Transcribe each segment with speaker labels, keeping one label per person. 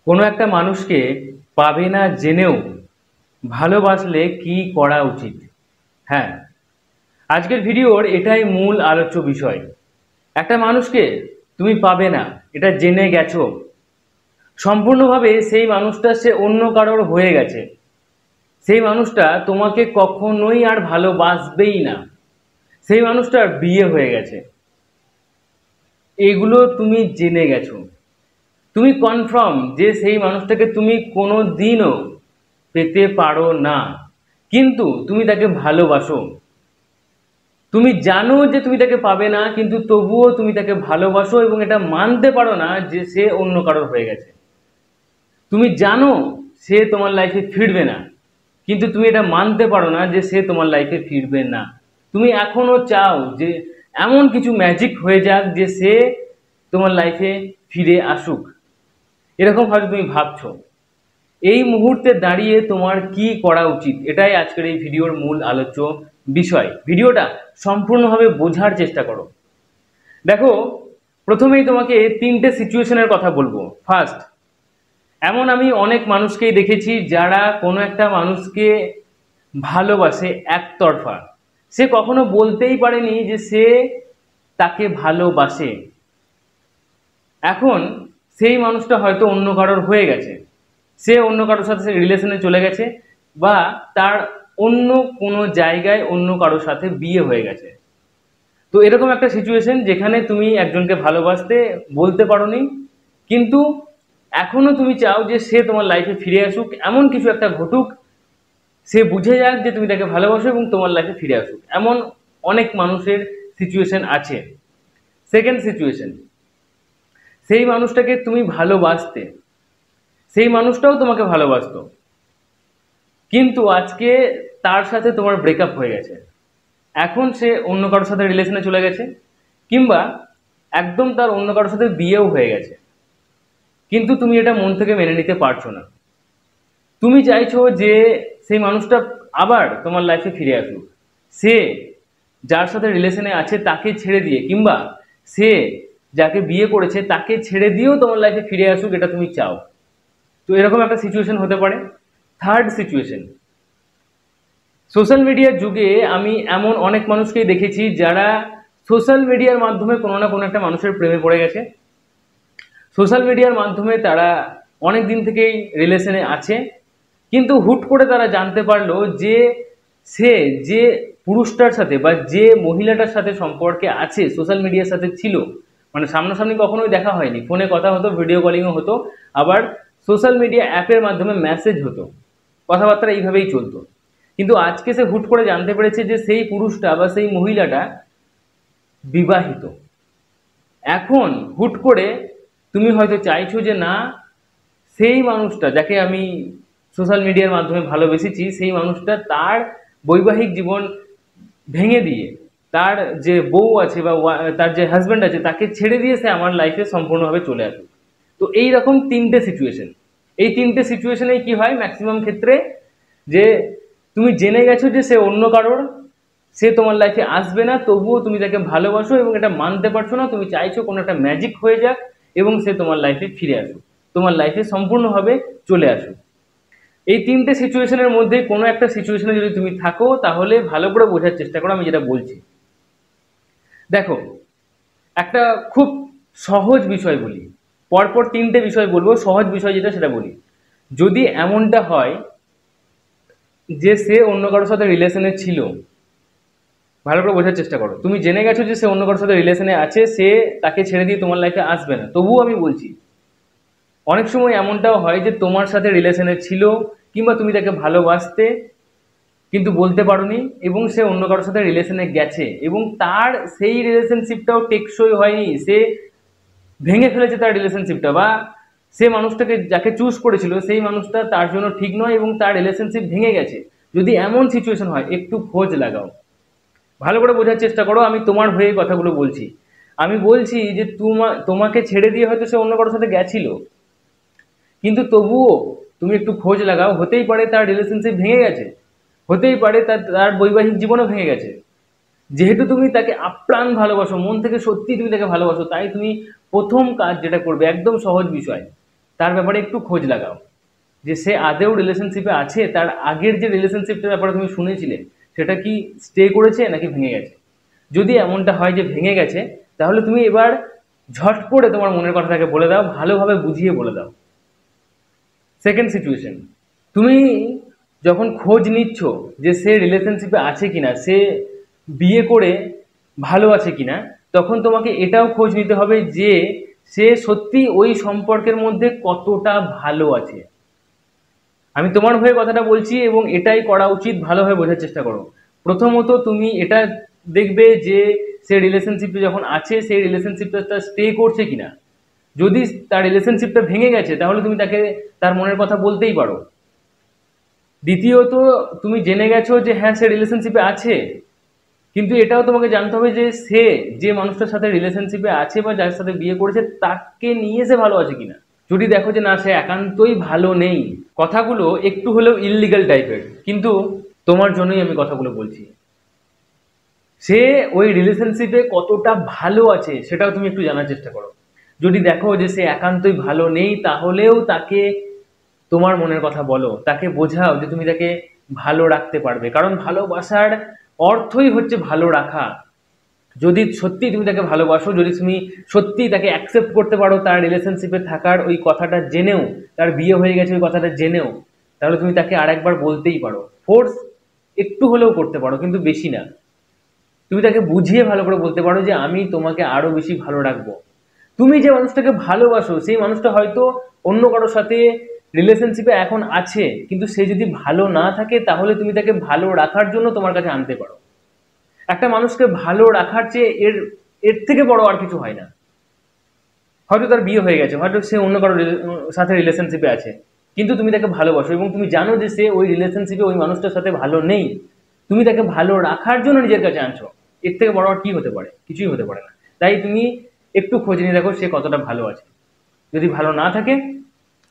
Speaker 1: কোনো একটা মানুষকে পাবে না জেনেও ভালোবাসলে কি করা উচিত? হ্যাঁ, আজকের ভিডিওর এটাই মূল আলোচ্য বিষয়। একটা মানুষকে তুমি পাবে না, এটা জেনে গেছো, সম্পূর্ণভাবে সেই মানুষটা সে অন্য কারোর হয়ে গেছে। সেই মানুষটা তোমাকে কখনোই আর ভালোবাসবেই না। সেই মানুষটার বিয়ে হয়ে গেছে। এগুলো তুমি জেনে গেছো। তুমি কনফার্ম যে সেই মানুষটাকে তুমি কোনো দিনও পেতে পারো না, কিন্তু তুমি তাকে ভালোবাসো। তুমি জানো যে তুমি তাকে পাবে না, কিন্তু তবুও তুমি তাকে ভালোবাসো এবং এটা মানতে পারো না যে সে অন্য কারোর হয়ে গেছে। তুমি জানো সে তোমার লাইফে ফিরবে না, কিন্তু তুমি এটা মানতে পারো না যে সে তোমার লাইফে ফিরবে না। তুমি এখনো চাও যে এমন কিছু ম্যাজিক হয়ে যাক যে সে তোমার লাইফে ফিরে আসুক। এরকম হয়তো তুমি ভাবছো। এই মুহূর্তে দাঁড়িয়ে তোমার কি করা উচিত, এটাই আজকের এই ভিডিওর মূল আলোচ্য বিষয়। ভিডিওটা সম্পূর্ণভাবে বোঝার চেষ্টা করো। দেখো, প্রথমেই তোমাকে তিনটে সিচুয়েশনের কথা বলবো। ফার্স্ট, এমন আমি অনেক মানুষকেই দেখেছি যারা কোনো একটা মানুষকে ভালোবাসে একতরফা। সে কখনো বলতেই পারেনি যে সে তাকে ভালোবাসে। এখন সেই মানুষটা হয়তো অন্য কারোর হয়ে গেছে, সে অন্য কারোর সাথে সে রিলেশনে চলে গেছে, বা তার অন্য কোনো জায়গায় অন্য কারোর সাথে বিয়ে হয়ে গেছে। তো এরকম একটা সিচুয়েশন যেখানে তুমি একজনকে ভালোবাসতে বলতে পারোনি, কিন্তু এখনো তুমি চাও যে সে তোমার লাইফে ফিরে আসুক, এমন কিছু একটা ঘটুক, সে বুঝে যাক যে তুমি তাকে ভালোবাসো এবং তোমার লাইফে ফিরে আসুক। এমন অনেক মানুষের সিচুয়েশন আছে। সেকেন্ড সিচুয়েশন, সেই মানুষটাকে তুমি ভালোবাসতে, সেই মানুষটাও তোমাকে ভালোবাসতো, কিন্তু আজকে তার সাথে তোমার ব্রেকআপ হয়ে গেছে। এখন সে অন্য কারোর সাথে রিলেশনে চলে গেছে, কিংবা একদম তার অন্য কারোর সাথে বিয়েও হয়ে গেছে, কিন্তু তুমি এটা মন থেকে মেনে নিতে পারছো না। তুমি চাইছো যে সেই মানুষটা আবার তোমার লাইফে ফিরে আসুক, সে যার সাথে রিলেশনে আছে তাকে ছেড়ে দিয়ে, কিংবা সে যাকে বিয়ে করেছে তাকে ছেড়ে দিয়েও তোমার লাইফে ফিরে আসুক, এটা তুমি চাও। তো এরকম একটা সিচুয়েশন হতে পারে। থার্ড সিচুয়েশন, সোশ্যাল মিডিয়ার যুগে আমি এমন অনেক মানুষকেই দেখেছি যারা সোশ্যাল মিডিয়ার মাধ্যমে কোনো না কোনো একটা মানুষের প্রেমে পড়ে গেছে। সোশ্যাল মিডিয়ার মাধ্যমে তারা অনেক দিন থেকেই রিলেশনে আছে, কিন্তু হুট করে তারা জানতে পারলো যে সে যে পুরুষটার সাথে বা যে মহিলাটার সাথে সম্পর্কে আছে সোশ্যাল মিডিয়ার সাথে ছিল, মানে সামনাসামনি কখনোই দেখা হয়নি, ফোনে কথা হতো, ভিডিও কলিংও হতো, আবার সোশ্যাল মিডিয়া অ্যাপের মাধ্যমে মেসেজ হতো, কথাবার্তা এইভাবেই চলতো। কিন্তু আজকে সে হুট করে জানতে পেরেছে যে সেই পুরুষটা বা সেই মহিলাটা বিবাহিত। এখন হুট করে তুমি হয়তো চাইছো যে না, সেই মানুষটা যাকে আমি সোশ্যাল মিডিয়ার মাধ্যমে ভালোবেসেছি, সেই মানুষটা তার বৈবাহিক জীবন ভেঙে দিয়ে, তার যে বউ আছে বা তার যে হাজব্যান্ড আছে তাকে ছেড়ে দিয়ে সে আমার লাইফে সম্পূর্ণভাবে চলে আসুক। তো এই রকম তিনটে সিচুয়েশন। এই তিনটে সিচুয়েশনে কি হয় ম্যাক্সিমাম ক্ষেত্রে, যে তুমি জেনে গেছো যে সে অন্য কারোর, সে তোমার লাইফে আসবে না, তবুও তুমি তাকে ভালোবাসো এবং এটা মানতে পারছো না। তুমি চাইছো কোনো একটা ম্যাজিক হয়ে যাক এবং সে তোমার লাইফে ফিরে আসুক, তোমার লাইফে সম্পূর্ণভাবে চলে আসুক। এই তিনটে সিচুয়েশনের মধ্যে কোনো একটা সিচুয়েশনে যদি তুমি থাকো, তাহলে ভালো করে বোঝার চেষ্টা করো আমি যেটা বলছি। দেখো, একটা খুব সহজ বিষয় বলি, পরপর তিনটে বিষয় বলবো, সহজ বিষয় যেটা সেটা বলি। যদি এমনটা হয় যে সে অন্য কারোর সাথে রিলেশনে ছিল, ভালো করে বোঝার চেষ্টা করো। তুমি জেনে গেছো যে সে অন্য কারোর সাথে রিলেশনে আছে, সে তাকে ছেড়ে দিয়ে তোমার লাইফে আসবে না, তবুও আমি বলছি অনেক সময় এমনটাও হয় যে তোমার সাথে রিলেশনে ছিল, কিংবা তুমি তাকে ভালোবাসতে কিন্তু বলতে পারোনি, এবং সে অন্য কারোর সাথে রিলেশনে গেছে এবং তার সেই রিলেশনশিপটাও টেকসই হয়নি, সে ভেঙে ফেলেছে তার রিলেশনশিপটা, বা সে মানুষটাকে যাকে চুজ করেছিল সেই মানুষটা তার জন্য ঠিক নয় এবং তার রিলেশনশিপ ভেঙে গেছে। যদি এমন সিচুয়েশন হয়, একটু খোঁজ লাগাও, ভালো করে বোঝার চেষ্টা করো। আমি তোমার হয়ে কথাগুলো বলছি। আমি বলছি যে তোমাকে ছেড়ে দিয়ে হয়তো সে অন্য কারোর সাথে গেছিল, কিন্তু তবুও তুমি একটু খোঁজ লাগাও। হতেই পারে তার রিলেশনশিপ ভেঙে গেছে, হতেই পারে তার বৈবাহিক জীবনও ভেঙে গেছে। যেহেতু তুমি তাকে আপ্রাণ ভালোবাসো, মন থেকে সত্যি তুমি তাকে ভালোবাসো, তাই তুমি প্রথম কাজ যেটা করবে, একদম সহজ বিষয়, তার ব্যাপারে একটু খোঁজ লাগাও যে সে আদেও রিলেশনশিপে আছে, তার আগের যে রিলেশনশিপটার ব্যাপারে তুমি শুনেছিলে সেটা কি স্টে করেছে নাকি ভেঙে গেছে। যদি এমনটা হয় যে ভেঙে গেছে, তাহলে তুমি এবার ঝট করে তোমার মনের কথাটাকে বলে দাও, ভালোভাবে বুঝিয়ে বলে দাও। সেকেন্ড সিচুয়েশন, তুমি যখন খোঁজ নিচ্ছ যে সে রিলেশনশিপে আছে কিনা, সে বিয়ে করে ভালো আছে কিনা, তখন তোমাকে এটাও খোঁজ নিতে হবে যে সে সত্যি ওই সম্পর্কের মধ্যে কতটা ভালো আছে। আমি তোমার হয়ে কথাটা বলছি এবং এটাই করা উচিত, ভালোভাবে বোঝার চেষ্টা করো। প্রথমত তুমি এটা দেখবে যে সে রিলেশনশিপে যখন আছে, সেই রিলেশনশিপটা তার স্টে করছে কিনা। যদি তার রিলেশনশিপটা ভেঙে গেছে, তাহলে তুমি তাকে তার মনের কথা বলতেই পারো। দ্বিতীয়ত, তুমি জেনে গেছো যে হ্যাঁ সে রিলেশনশিপে আছে, কিন্তু এটাও তোমাকে জানতে হবে যে সে যে মানুষটার সাথে রিলেশনশিপে আছে বা যার সাথে বিয়ে করেছে তাকে নিয়ে সে ভালো আছে কিনা। যদি দেখো যে না, সে একান্তই ভালো নেই, কথাগুলো একটু হলেও ইললিগাল টাইপের, কিন্তু তোমার জন্যই আমি কথাগুলো বলছি, সে ওই রিলেশনশিপে কতটা ভালো আছে সেটাও তুমি একটু জানার চেষ্টা করো। যদি দেখো যে সে একান্তই ভালো নেই, তাহলেও তাকে তোমার মনের কথা বলো, তাকে বোঝাও যে তুমি তাকে ভালো রাখতে পারবে, কারণ ভালোবাসার অর্থই হচ্ছে ভালো রাখা। যদি সত্যি তুমি তাকে ভালোবাসো, যদি তুমি সত্যি তাকে অ্যাকসেপ্ট করতে পারো তার রিলেশনশিপে থাকার ওই কথাটা জেনেও, তার বিয়ে হয়ে গেছে ওই কথাটা জেনেও, তাহলে তুমি তাকে আরেকবার বলতেই পারো। ফোর্স একটু হলেও করতে পারো, কিন্তু বেশি না। তুমি তাকে বুঝিয়ে ভালো করে বলতে পারো যে আমি তোমাকে আরো বেশি ভালো রাখবো। তুমি যে মানুষটাকে ভালোবাসো সেই মানুষটা হয়তো অন্য কারোর সাথে রিলেশনশিপে এখন আছে, কিন্তু সে যদি ভালো না থাকে তাহলে তুমি তাকে ভালো রাখার জন্য তোমার কাছে আনতে পারো। একটা মানুষকে ভালো রাখার চেয়ে এর এর থেকে বড় আর কিছু হয় না। হয়তো তার বিয়ে হয়ে গেছে, হয়তো সে অন্য কারোর সাথে রিলেশনশিপে আছে, কিন্তু তুমি তাকে ভালোবাসো এবং তুমি জানো যে সে ওই রিলেশনশিপে ওই মানুষটার সাথে ভালো নেই, তুমি তাকে ভালো রাখার জন্য নিজের কাছে আনছো। এর থেকে বড় আর কি হতে পারে? কিছুই হতে পারে না। তাই তুমি একটু খোঁজ নিয়ে দেখো সে কতটা ভালো আছে। যদি ভালো না থাকে,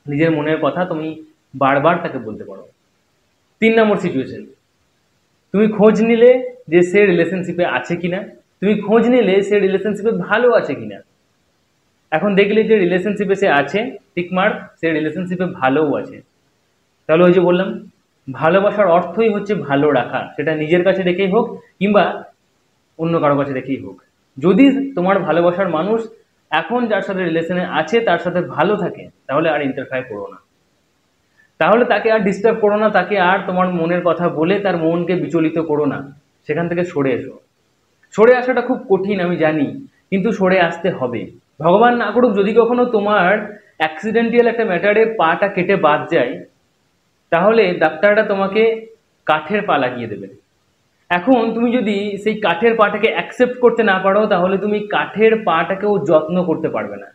Speaker 1: নিজের মনের কথা তুমি বারবার তাকে বলতে পারো। 3 নম্বর সিচুয়েশন, তুমি খোঁজ নিলে যে সে রিলেশনশিপে আছে কিনা, তুমি খোঁজ নিলে সে রিলেশনশিপে ভালো আছে কিনা। এখন দেখলে যে রিলেশনশিপে সে আছে, টিকমার্ক, সে রিলেশনশিপে ভালোও আছে, তাহলে ওই যে বললাম ভালোবাসার অর্থই হচ্ছে ভালো রাখা, সেটা নিজের কাছে রেখেই হোক কিংবা অন্য কারো কাছে রেখেই হোক। যদি তোমার ভালোবাসার মানুষ এখন যার সাথে রিলেশনে আছে তার সাথে ভালো থাকে, তাহলে আর ইন্টারফেয়ার করো না, তাহলে তাকে আর ডিস্টার্ব করো না, তাকে আর তোমার মনের কথা বলে তার মনকে বিচলিত করো না, সেখান থেকে সরে এসো। সরে আসাটা খুব কঠিন আমি জানি, কিন্তু সরে আসতে হবে। ভগবান না করুক যদি কখনো তোমার অ্যাক্সিডেন্টাল একটা ম্যাটারে পাটা কেটে বাদ যায়, তাহলে ডাক্তাররা তোমাকে কাঠের পা লাগিয়ে দেবে। এখন তুমি যদি সেই কাঠের পাটাকে অ্যাকসেপ্ট করতে না পারো, তাহলে তুমি কাঠের পাটাকেও যত্ন করতে পারবে না।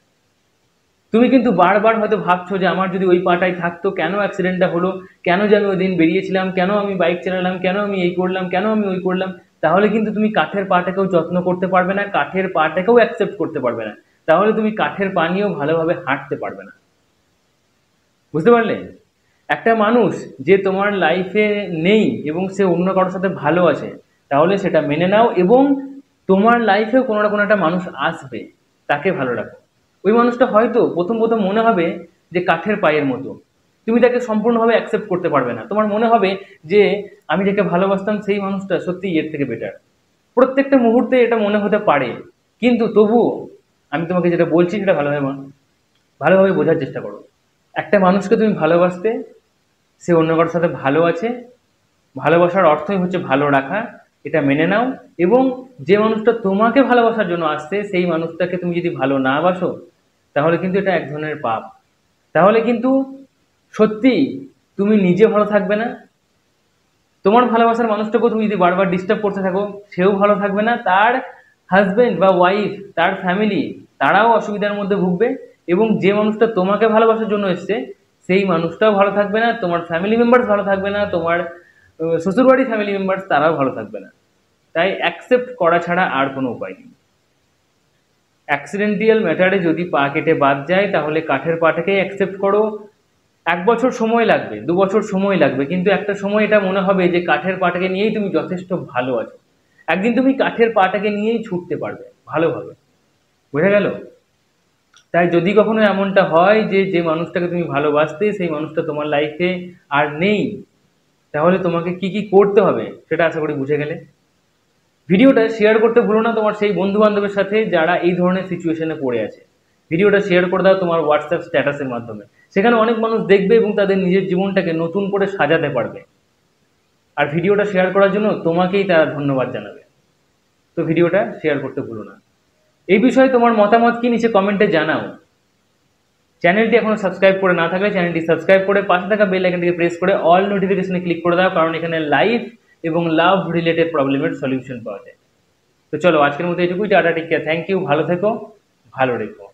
Speaker 1: তুমি কিন্তু বারবার হয়তো ভাবছো যে আমার যদি ওই পাটাই থাকতো, কেন অ্যাক্সিডেন্টটা হলো, কেন যে আমি ওই দিন বেরিয়েছিলাম, কেন আমি বাইক চালালাম, কেন আমি এই করলাম, কেন আমি ওই করলাম। তাহলে কিন্তু তুমি কাঠের পাটাকেও যত্ন করতে পারবে না, কাঠের পাটাকেও অ্যাকসেপ্ট করতে পারবে না, তাহলে তুমি কাঠের পা নিয়েও ভালোভাবে হাঁটতে পারবে না। বুঝতে পারলে? একটা মানুষ যে তোমার লাইফে নেই এবং সে অন্য কারোর সাথে ভালো আছে, তাহলে সেটা মেনে নাও এবং তোমার লাইফেও কোনো না কোনো একটা মানুষ আসবে, তাকে ভালো রাখো। ওই মানুষটা হয়তো প্রথম প্রথম মনে হবে যে কাঠের পায়ের মতো, তুমি তাকে সম্পূর্ণভাবে অ্যাকসেপ্ট করতে পারবে না, তোমার মনে হবে যে আমি যাকে ভালোবাসতাম সেই মানুষটা সত্যিই এর থেকে বেটার। প্রত্যেকটা মুহূর্তে এটা মনে হতে পারে, কিন্তু তবুও আমি তোমাকে যেটা বলছি সেটা ভালোভাবে বোঝার চেষ্টা করো। একটা মানুষকে তুমি ভালোবাসতে, সে অন্য কারোর সাথে ভালো আছে, ভালোবাসার অর্থই হচ্ছে ভালো রাখা, এটা মেনে নাও। এবং যে মানুষটা তোমাকে ভালোবাসার জন্য আসছে সেই মানুষটাকে তুমি যদি ভালো না বাসো, তাহলে কিন্তু এটা এক ধরনের পাপ। তাহলে কিন্তু সত্যি তুমি নিজে ভালো থাকবে না, তোমার ভালোবাসার মানুষটাকেও তুমি যদি বারবার ডিস্টার্ব করতে থাকো, সেও ভালো থাকবে না, তার হাজবেন্ড বা ওয়াইফ, তার ফ্যামিলি, তারাও অসুবিধার মধ্যে ভুগবে। এবং যে মানুষটা তোমাকে ভালোবাসার জন্য এসছে সেই মানুষটাও ভালো থাকবে না, তোমার ফ্যামিলি মেম্বার্স ভালো থাকবে না, তোমার শ্বশুরবাড়ির ফ্যামিলি মেম্বার্স তারাও ভালো থাকবে না। তাই অ্যাকসেপ্ট করা ছাড়া আর কোনো উপায় নেই। অ্যাক্সিডেন্টাল ম্যাটারে যদি পা কেটে বাদ যায়, তাহলে কাঠের পাটাকেই অ্যাকসেপ্ট করো। 1 বছর সময় লাগবে, 2 বছর সময় লাগবে, কিন্তু একটা সময় এটা মনে হবে যে কাঠের পাটাকে নিয়েই তুমি যথেষ্ট ভালো আছো। একদিন তুমি কাঠের পাটাকে নিয়েই ছুটতে পারবে ভালোভাবে। বোঝা গেল? তাই যদি কখনো এমনটা হয় যে যে মানুষটাকে তুমি ভালোবাসতে সেই মানুষটা তোমার লাইফে আর নেই, তাহলে তোমাকে কি কি করতে হবে সেটা আশা করি বুঝে গেলে। ভিডিওটা শেয়ার করতে ভুলো না তোমার সেই বন্ধু বান্ধবের সাথে যারা এই ধরনের সিচুয়েশনে পড়ে আছে। ভিডিওটা শেয়ার করে দাও তোমার হোয়াটসঅ্যাপ স্ট্যাটাসের মাধ্যমে, সেখানে অনেক মানুষ দেখবে এবং তাদের নিজের জীবনটাকে নতুন করে সাজাতে পারবে। আর ভিডিওটা শেয়ার করার জন্য তোমাকেই তারা ধন্যবাদ জানাবে। তো ভিডিওটা শেয়ার করতে ভুলো না। এই বিষয়ে তোমার মতামত কি নিচে কমেন্টে জানাও। চ্যানেলটি এখনো সাবস্ক্রাইব করে না থাকলে চ্যানেলটি সাবস্ক্রাইব করে পাশে থাকা বেল আইকনটিকে প্রেস করে অল নোটিফিকেশনে ক্লিক করে দাও, কারণ এখানে লাইফ এবং লাভ রিলেটেড প্রবলেমের সলিউশন পাওয়া যায়। তো চলো আজকের মতো এটুকুই, tata, take care, thank you, ভালো থেকো, ভালো রেখো।